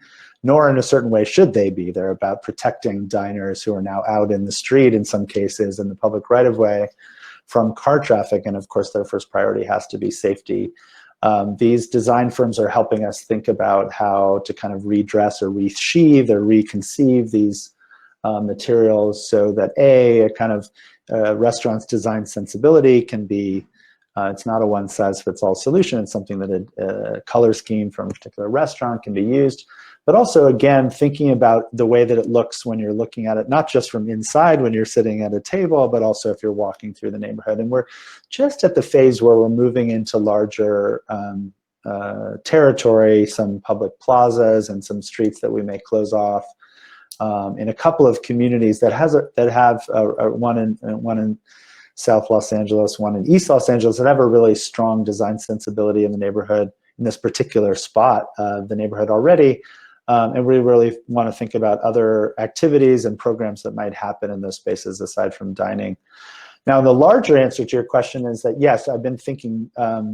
nor in a certain way should they be. They're about protecting diners who are now out in the street, in some cases in the public right-of-way, from car traffic. And of course, their first priority has to be safety. These design firms are helping us think about how to kind of redress or resheathe or reconceive these materials, so that a kind of restaurant's design sensibility can be, it's not a one-size-fits-all solution. It's something that a color scheme from a particular restaurant can be used. But also, again, thinking about the way that it looks when you're looking at it, not just from inside when you're sitting at a table, but also if you're walking through the neighborhood. And we're just at the phase where we're moving into larger territory, some public plazas and some streets that we may close off in a couple of communities that have one in South Los Angeles, one in East Los Angeles, that have a really strong design sensibility in the neighborhood, in this particular spot of the neighborhood already. And we really want to think about other activities and programs that might happen in those spaces aside from dining. Now, the larger answer to your question is that, yes, I've been thinking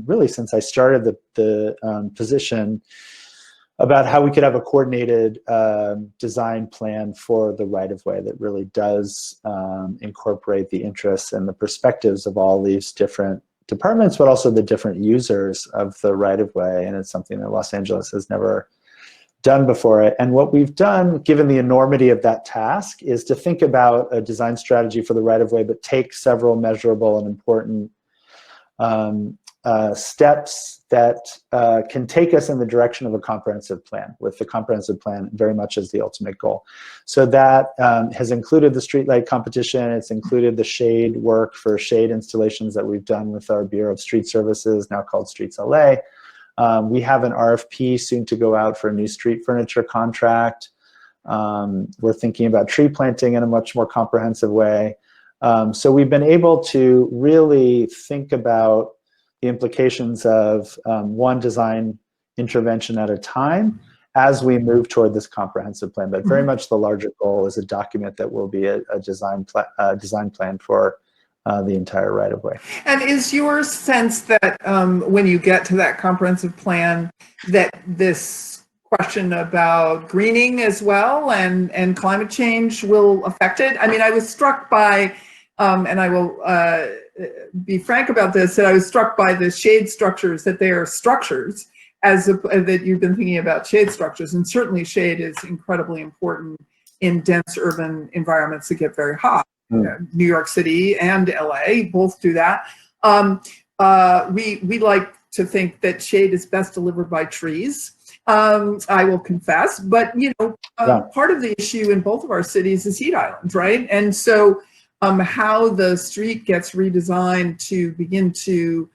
really since I started the position about how we could have a coordinated design plan for the right-of-way that really does incorporate the interests and the perspectives of all these different departments, but also the different users of the right-of-way. And it's something that Los Angeles has never done before it. And what we've done, given the enormity of that task, is to think about a design strategy for the right-of-way, but take several measurable and important steps that can take us in the direction of a comprehensive plan, with the comprehensive plan very much as the ultimate goal. So that has included the streetlight competition. It's included the shade work for shade installations that we've done with our Bureau of Street Services, now called Streets LA. We have an RFP soon to go out for a new street furniture contract. We're thinking about tree planting in a much more comprehensive way. So we've been able to really think about the implications of one design intervention at a time as we move toward this comprehensive plan. But very much the larger goal is a document that will be a design plan for the entire right-of-way. And is your sense that when you get to that comprehensive plan, that this question about greening as well and climate change will affect it? I mean, I was struck by, and I will be frank about this, that I was struck by the shade structures, that they are structures, that you've been thinking about shade structures. And certainly shade is incredibly important in dense urban environments that get very hot. New York City and LA both do that. We like to think that shade is best delivered by trees. I will confess, but part of the issue in both of our cities is heat islands, right? And so how the street gets redesigned to begin to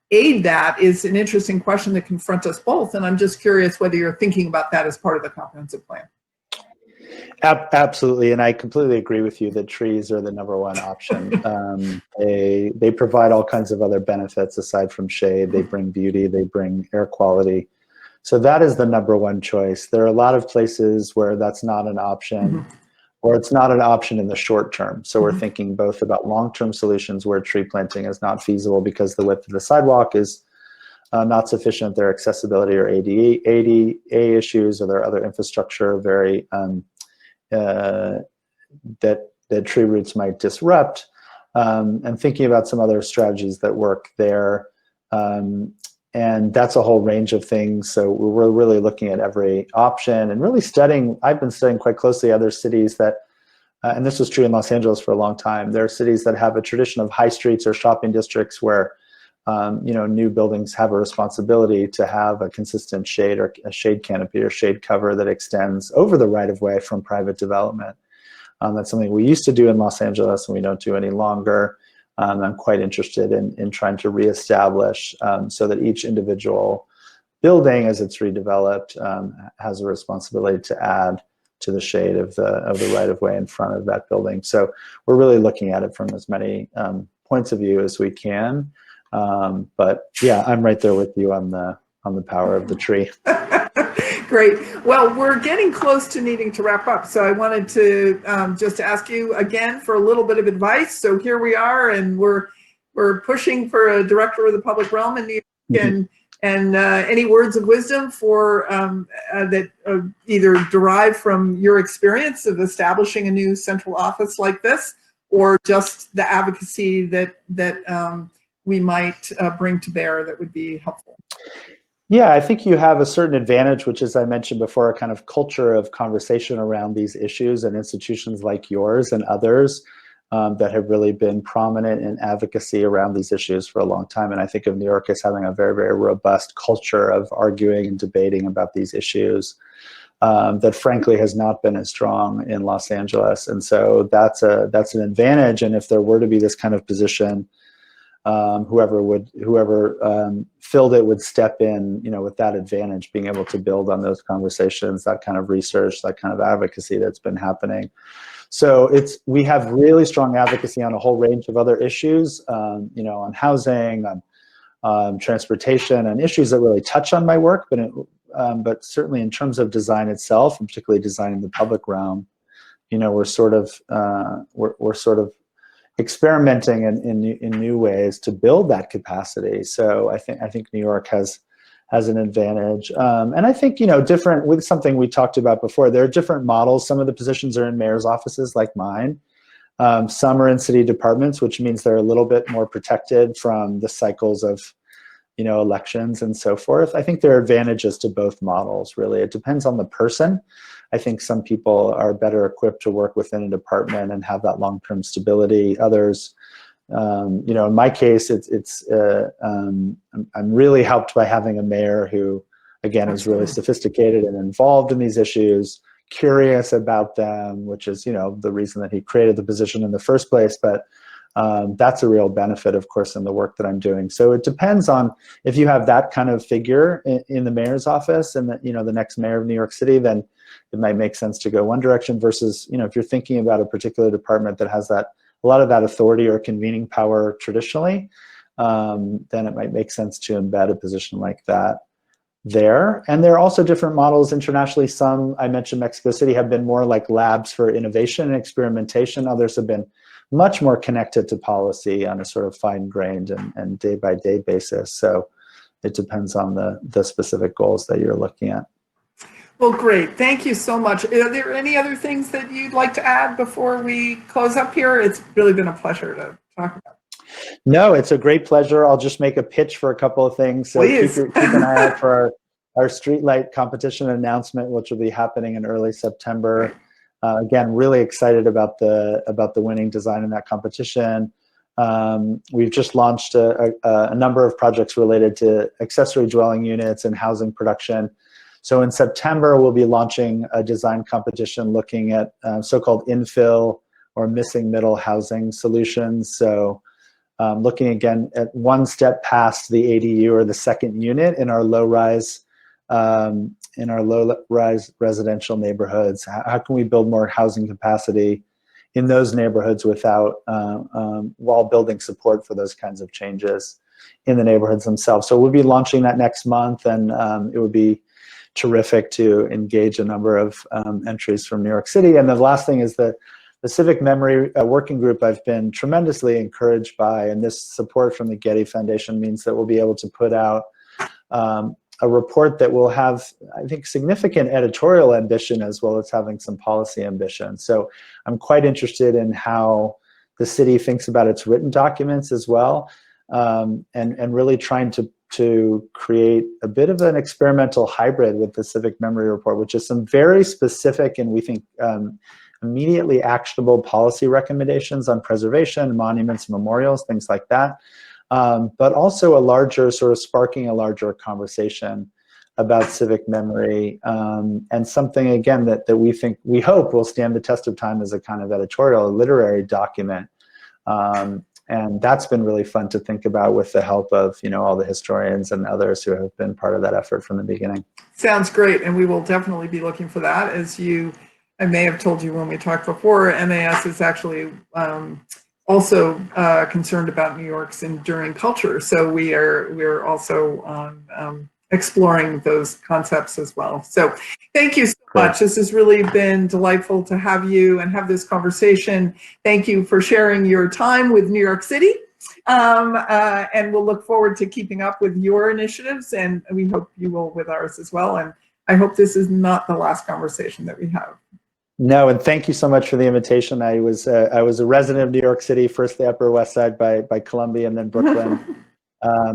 aid that is an interesting question that confronts us both. And I'm just curious whether you're thinking about that as part of the comprehensive plan. Absolutely, and I completely agree with you that trees are the number one option. They provide all kinds of other benefits aside from shade. They bring beauty, they bring air quality. So that is the number one choice. There are a lot of places where that's not an option, or it's not an option in the short term. So we're thinking both about long-term solutions where tree planting is not feasible because the width of the sidewalk is not sufficient. There are accessibility or ADA issues, or there are other infrastructure very that tree roots might disrupt, and thinking about some other strategies that work there. And that's a whole range of things. So we're really looking at every option and really studying. I've been studying quite closely other cities that, and this was true in Los Angeles for a long time. There are cities that have a tradition of high streets or shopping districts where new buildings have a responsibility to have a consistent shade or a shade canopy or shade cover that extends over the right-of-way from private development. That's something we used to do in Los Angeles and we don't do any longer. I'm quite interested in trying to reestablish so that each individual building, as it's redeveloped, has a responsibility to add to the shade of the right-of-way in front of that building. So we're really looking at it from as many points of view as we can. But yeah, I'm right there with you on the power of the tree. Great. Well, we're getting close to needing to wrap up. So I wanted to just ask you again for a little bit of advice. So here we are, and we're pushing for a director of the public realm in New York, and any words of wisdom for that either derive from your experience of establishing a new central office like this, or just the advocacy that we might bring to bear that would be helpful. Yeah, I think you have a certain advantage, which, as I mentioned before, a kind of culture of conversation around these issues, and institutions like yours and others that have really been prominent in advocacy around these issues for a long time. And I think of New York as having a very, very robust culture of arguing and debating about these issues that frankly has not been as strong in Los Angeles. And so that's an advantage. And if there were to be this kind of position, whoever filled it would step in, with that advantage, being able to build on those conversations, that kind of research, that kind of advocacy that's been happening. So we have really strong advocacy on a whole range of other issues, on housing, on transportation, and issues that really touch on my work. But certainly in terms of design itself, and particularly designing the public realm, we're sort of experimenting in new ways to build that capacity. So I think New York has an advantage. And I think, different with something we talked about before, there are different models. Some of the positions are in mayor's offices like mine. Some are in city departments, which means they're a little bit more protected from the cycles of, elections and so forth. I think there are advantages to both models, really. It depends on the person. I think some people are better equipped to work within a department and have that long-term stability. Others, in my case, I'm really helped by having a mayor who, again, is really sophisticated and involved in these issues, curious about them, which is, the reason that he created the position in the first place. But That's a real benefit, of course, in the work that I'm doing. So it depends on if you have that kind of figure in the mayor's office and the next mayor of New York City, then it might make sense to go one direction versus, if you're thinking about a particular department that has a lot of that authority or convening power traditionally, then it might make sense to embed a position like that there. And there are also different models internationally. Some, I mentioned Mexico City, have been more like labs for innovation and experimentation. Others have been much more connected to policy on a sort of fine-grained and day-by-day basis. So it depends on the specific goals that you're looking at. Well, great. Thank you so much. Are there any other things that you'd like to add before we close up here? It's really been a pleasure to talk about. No, it's a great pleasure. I'll just make a pitch for a couple of things. So Please. keep an eye out for our streetlight competition announcement, which will be happening in early September. Again, really excited about the winning design in that competition. We've just launched a number of projects related to accessory dwelling units and housing production. So in September, we'll be launching a design competition looking at so-called infill or missing middle housing solutions. So looking again at one step past the ADU or the second unit in our low-rise residential neighborhoods. How can we build more housing capacity in those neighborhoods without while building support for those kinds of changes in the neighborhoods themselves? So we'll be launching that next month, and it would be terrific to engage a number of entries from New York City. And the last thing is the Civic Memory Working Group I've been tremendously encouraged by, and this support from the Getty Foundation means that we'll be able to put out a report that will have, I think, significant editorial ambition as well as having some policy ambition. So I'm quite interested in how the city thinks about its written documents as well, and really trying to create a bit of an experimental hybrid with the Civic Memory Report, which is some very specific and we think immediately actionable policy recommendations on preservation, monuments, memorials, things like that. But also a larger, sort of sparking a larger conversation about civic memory, and something, again, that we hope will stand the test of time as a kind of editorial, literary document. And that's been really fun to think about with the help of all the historians and others who have been part of that effort from the beginning. Sounds great, and we will definitely be looking for that. As I may have told you when we talked before, MAS is actually also concerned about New York's enduring culture. So we're also exploring those concepts as well. So thank you so much. This has really been delightful to have you and have this conversation. Thank you for sharing your time with New York City. And we'll look forward to keeping up with your initiatives, and we hope you will with ours as well. And I hope this is not the last conversation that we have. No, and thank you so much for the invitation. I was a resident of New York City, first the Upper West Side by Columbia and then Brooklyn.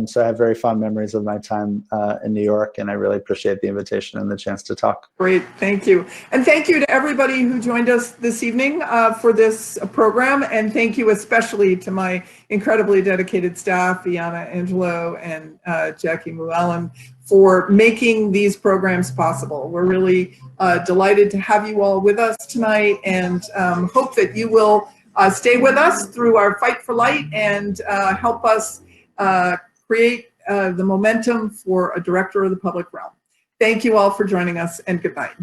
So I have very fond memories of my time in New York, and I really appreciate the invitation and the chance to talk. Great, thank you. And thank you to everybody who joined us this evening for this program, and thank you especially to my incredibly dedicated staff, Iana Angelo and Jackie Muellen, for making these programs possible. We're really delighted to have you all with us tonight, and hope that you will stay with us through our Fight for Light and help us create the momentum for a director of the public realm. Thank you all for joining us, and good night.